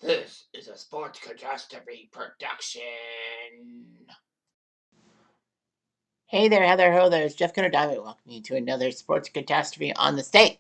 This is a Sports Catastrophe production. Hey there, Heather Ho there. It's Jeff Cutter Diamond. Welcome you to another Sports Catastrophe on the State.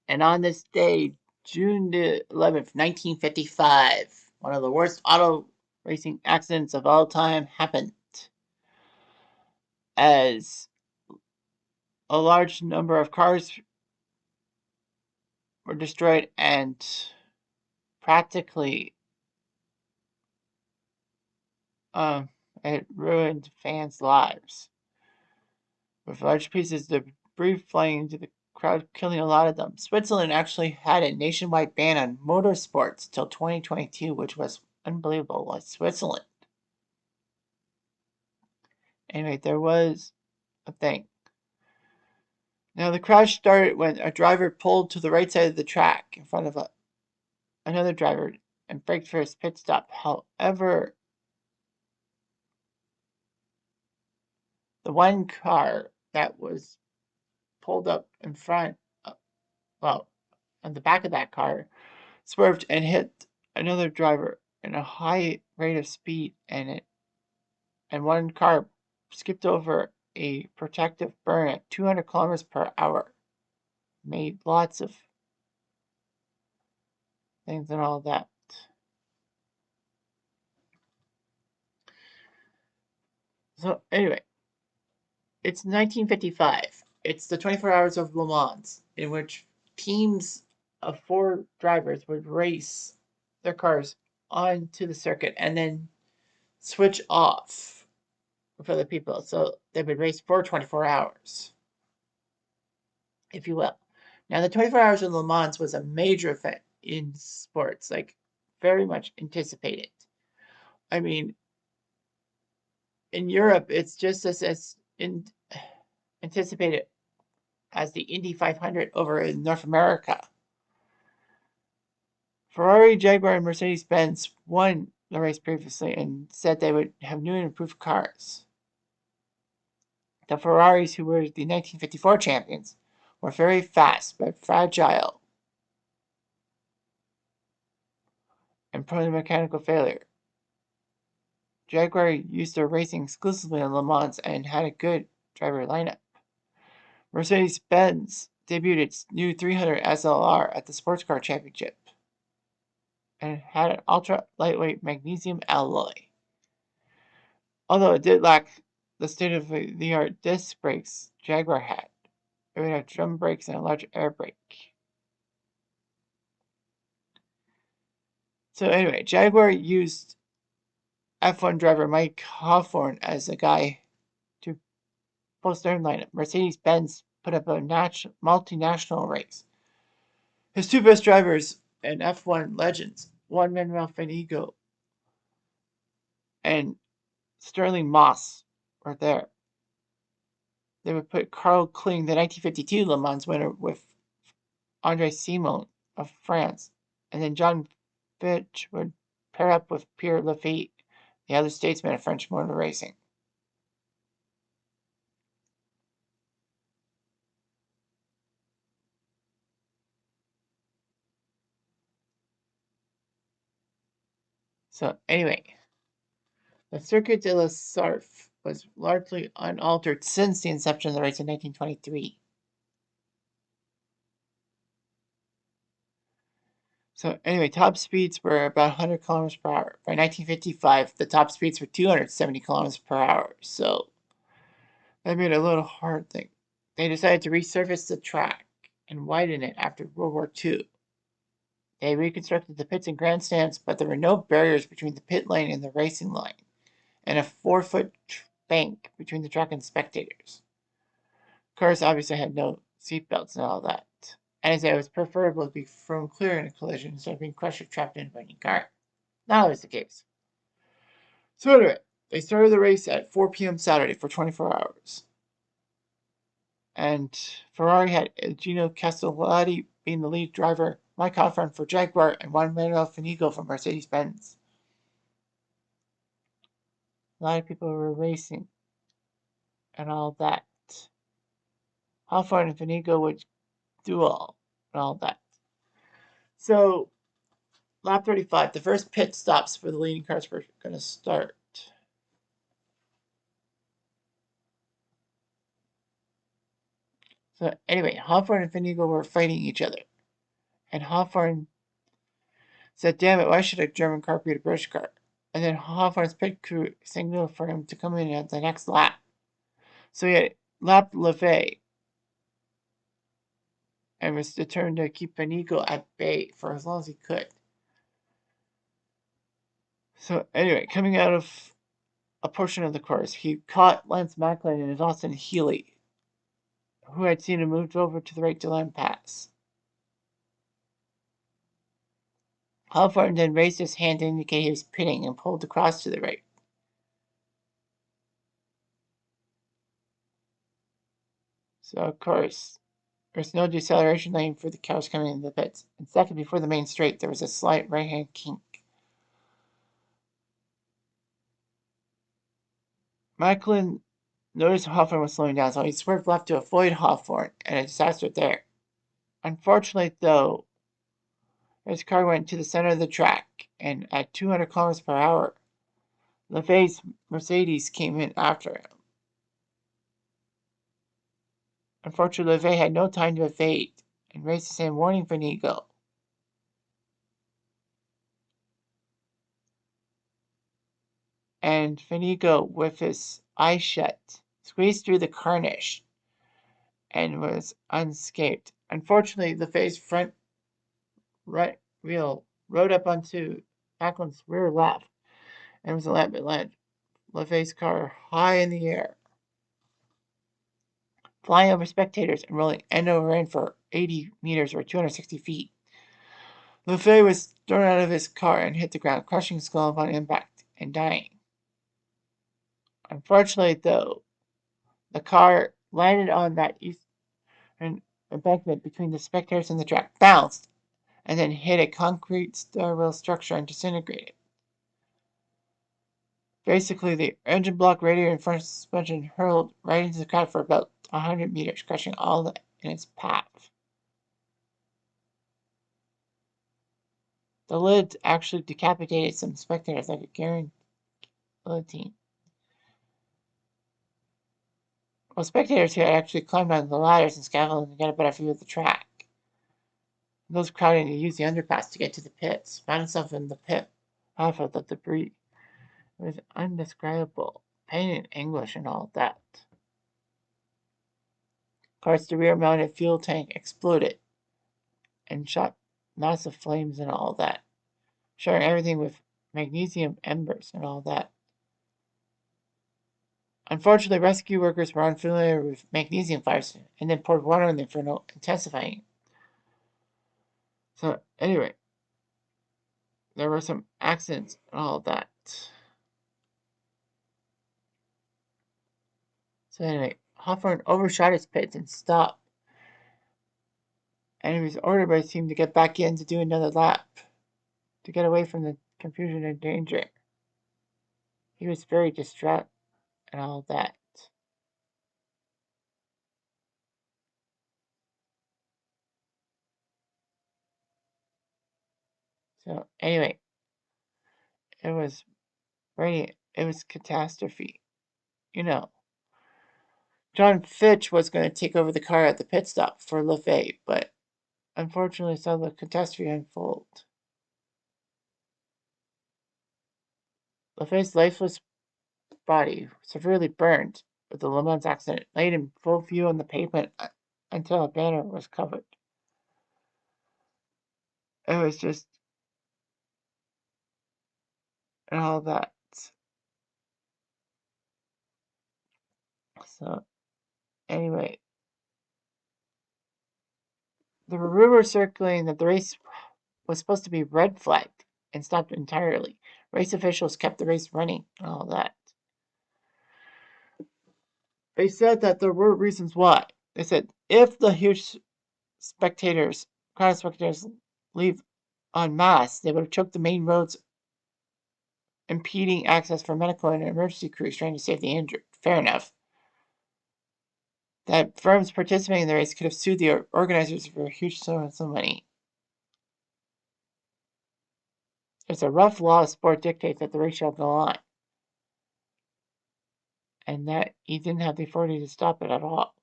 And on this day, June the 11th, 1955, one of the worst auto racing accidents of all time happened as a large number of cars were destroyed and practically it ruined fans' lives, with large pieces of debris flying into the crowd, killing a lot of them. Switzerland actually had a nationwide ban on motorsports till 2022, which was unbelievable. Like Switzerland. Anyway, there was a thing. Now, the crash started when a driver pulled to the right side of the track in front of another driver and braked for his pit stop. However, the one car that was pulled up in front, well, on the back of that car, swerved and hit another driver in a high rate of speed, and one car skipped over a protective burn at 200 kilometers per hour. Made lots of things and all that. So anyway, it's 1955. It's the 24 Hours of Le Mans, in which teams of 4 drivers would race their cars onto the circuit and then switch off for the people. So they would race for 24 hours, if you will. Now, the 24 Hours of Le Mans was a major event in sports, like very much anticipated. I mean, in Europe, it's just as anticipated as the Indy 500 over in North America. Ferrari, Jaguar, and Mercedes-Benz won the race previously and said they would have new and improved cars. The Ferraris, who were the 1954 champions, were very fast but fragile and prone to mechanical failure. Jaguar used their racing exclusively in Le Mans and had a good driver lineup. Mercedes-Benz debuted its new 300 SLR at the Sports Car Championship and had an ultra-lightweight magnesium alloy. Although it did lack the state-of-the-art disc brakes Jaguar had, it would have drum brakes and a large air brake. So anyway, Jaguar used F1 driver Mike Hawthorne as a guy to post their lineup. Mercedes-Benz put up a multinational race. His 2 best drivers and F1 legends, Juan Manuel Fangio and Sterling Moss, were there. They would put Carl Kling, the 1952 Le Mans winner, with Andre Simon of France, and then John Fitch would pair up with Pierre Lafitte, the other statesman of French motor racing. So anyway, the Circuit de la Sarthe was largely unaltered since the inception of the race in 1923. So anyway, top speeds were about 100 kilometers per hour. By 1955, the top speeds were 270 kilometers per hour. So that made it a little hard thing. They decided to resurface the track and widen it after World War II. They reconstructed the pits and grandstands, but there were no barriers between the pit lane and the racing line, and a 4-foot bank between the track and spectators. Cars obviously had no seatbelts and all that. And as it was preferable to be thrown clear in a collision instead of being crushed or trapped in a burning car. Not always the case. So anyway, they started the race at 4 p.m. Saturday for 24 hours. And Ferrari had Gino Castellati being the lead driver, Mike Hawthorne for Jaguar, and Juan Manuel Fangio for Mercedes-Benz. A lot of people were racing and all that. Hawthorne and Fangio would duel and all that. So Lap 35, the first pit stops for the leading cars were going to start. So anyway, Hawthorne and Finnegan were fighting each other. And Hawthorne said, "Damn it, why should a German car beat a British car?" And then Hawthorne's pit crew signaled for him to come in at the next lap. So he had lapped LeFay and was determined to keep Finnegan at bay for as long as he could. So anyway, coming out of a portion of the course, he caught Lance Macklin and Austin Healey, who had seen him moved over to the right to let him pass. Hawthorne then raised his hand to indicate he was pitting and pulled across to the right. So, of course, there's no deceleration lane for the cars coming into the pits. And second, before the main straight, there was a slight right-hand kink. Macklin noticed Hawthorne was slowing down, so he swerved left to avoid Hawthorne, and a disaster there. Unfortunately, though, his car went to the center of the track, and at 200 kilometers per hour, LeFay's Mercedes came in after him. Unfortunately, LeFay had no time to evade, and raced the same warning Finnegan. And Finnegan, with his eyes shut, squeezed through the carnage and was unscathed. Unfortunately, LeFay's front right wheel rode up onto Macklin's rear left and was a lap behind LeFay's car high in the air, flying over spectators and rolling end over end for 80 meters or 260 feet. LeFay was thrown out of his car and hit the ground, crushing his skull upon impact and dying. Unfortunately, though, the car landed on that eastern embankment between the spectators and the track, bounced, and then hit a concrete stairwell structure and disintegrated. Basically, the engine block, radiator, and front suspension hurled right into the crowd for about 100 meters, crushing all in its path. The lid actually decapitated some spectators like a guillotine. Well, spectators here actually climbed on the ladders and scaffolding to get a better view of the track. Those crowding to use the underpass to get to the pits found themselves in the pit half of the debris. It was indescribable. Pain and anguish and all that. Of course, the rear mounted fuel tank exploded and shot massive flames and all that, sharing everything with magnesium embers and all that. Unfortunately, rescue workers were unfamiliar with magnesium fires and then poured water on the inferno, intensifying. So, anyway, there were some accidents and all that. So, anyway, Hawthorne overshot his pits and stopped, and he was ordered by his team to get back in to do another lap to get away from the confusion and danger. He was very distraught and all that. So anyway, it was it was catastrophe. You know, John Fitch was going to take over the car at the pit stop for LeFay, but unfortunately saw the catastrophe unfold. LeFay's lifeless body, severely burned with the Le Mans accident, laid in full view on the pavement until a banner was covered. It was just and all that. So anyway, there were rumors circulating that the race was supposed to be red flagged and stopped entirely. Race officials kept the race running and all that. They said that there were reasons why. They said if the huge crowd of spectators leave en masse, they would have choked the main roads, impeding access for medical and emergency crews trying to save the injured. Fair enough. That firms participating in the race could have sued the organizers for huge sums of money. There's a rough law of sport dictates that the race shall go on, and that he didn't have the authority to stop it at all.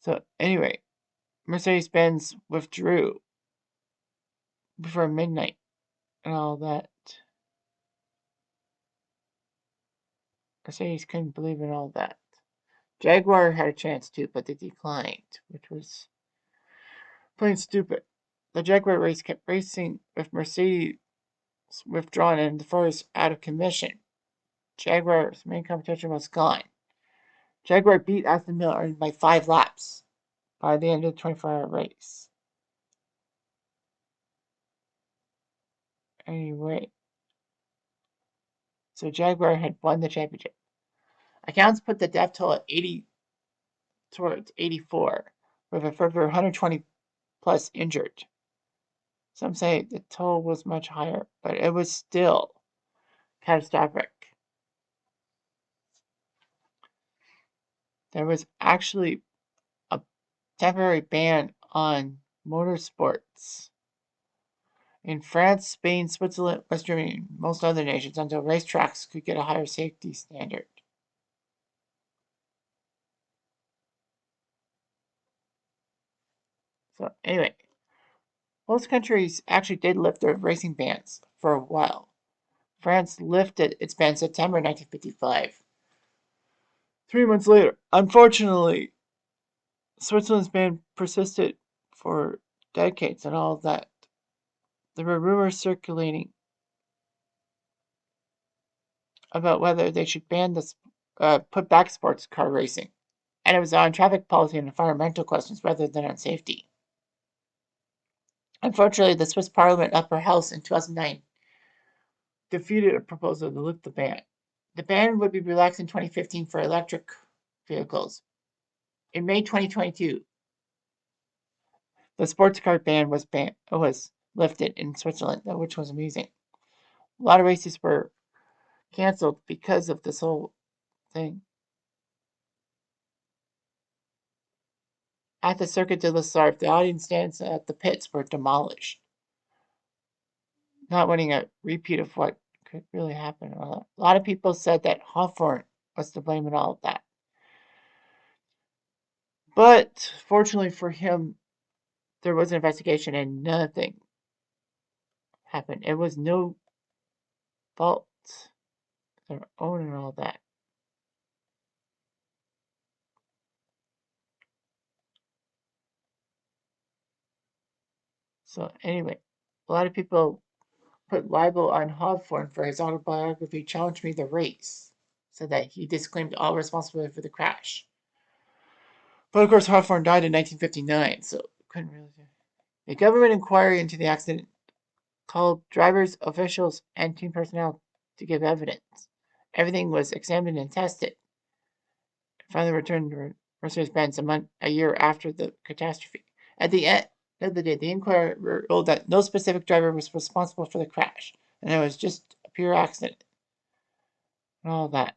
So anyway, Mercedes-Benz withdrew before midnight and all that. Mercedes couldn't believe in all that. Jaguar had a chance too, but they declined, which was plain stupid. The Jaguar race kept racing with Mercedes withdrawn and the Force out of commission. Jaguar's main competition was gone. Jaguar beat Aston Martin by 5 laps by the end of the 24-hour race. Anyway, so Jaguar had won the championship. Accounts put the death toll at 80 towards 84, with a further 120 plus injured. Some say the toll was much higher, but it was still catastrophic. There was actually a temporary ban on motorsports in France, Spain, Switzerland, West Germany, and most other nations until racetracks could get a higher safety standard. So anyway, most countries actually did lift their racing bans for a while. France lifted its ban in September 1955. 3 months later, unfortunately, Switzerland's ban persisted for decades and all of that. There were rumors circulating about whether they should ban this, put back sports car racing, and it was on traffic policy and environmental questions rather than on safety. Unfortunately, the Swiss Parliament upper house in 2009 defeated a proposal to lift the ban. The ban would be relaxed in 2015 for electric vehicles. In May 2022, the sports car ban was lifted in Switzerland, which was amazing. A lot of races were canceled because of this whole thing. At the Circuit de la Sarthe, the audience stands at the pits were demolished, not wanting a repeat of what could really happen. A lot of people said that Hawthorne was to blame in all of that. But fortunately for him, there was an investigation and nothing happened. It was no fault of their own and all that. So anyway, a lot of people put libel on Hawthorne for his autobiography, Challenge Me the Race, said that he disclaimed all responsibility for the crash. But of course, Hawthorne died in 1959, so couldn't really do. A government inquiry into the accident called drivers, officials, and team personnel to give evidence. Everything was examined and tested. Finally returned to Mercedes-Benz a year after the catastrophe. At the end of the day, the inquiry ruled that no specific driver was responsible for the crash, and it was just a pure accident and all that.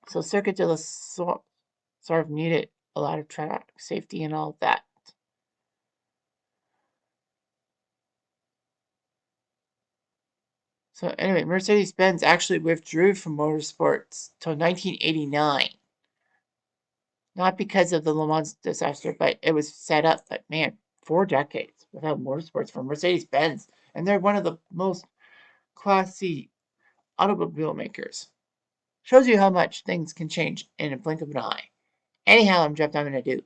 So Circuit de la Sarthe needed a lot of track safety and all that. So anyway, Mercedes-Benz actually withdrew from motorsports till 1989. Not because of the Le Mans disaster, but it was set up. But man, 4 decades without motorsports for Mercedes-Benz. And they're one of the most classy automobile makers. Shows you how much things can change in a blink of an eye. Anyhow, I'm Jeff. I'm going to do.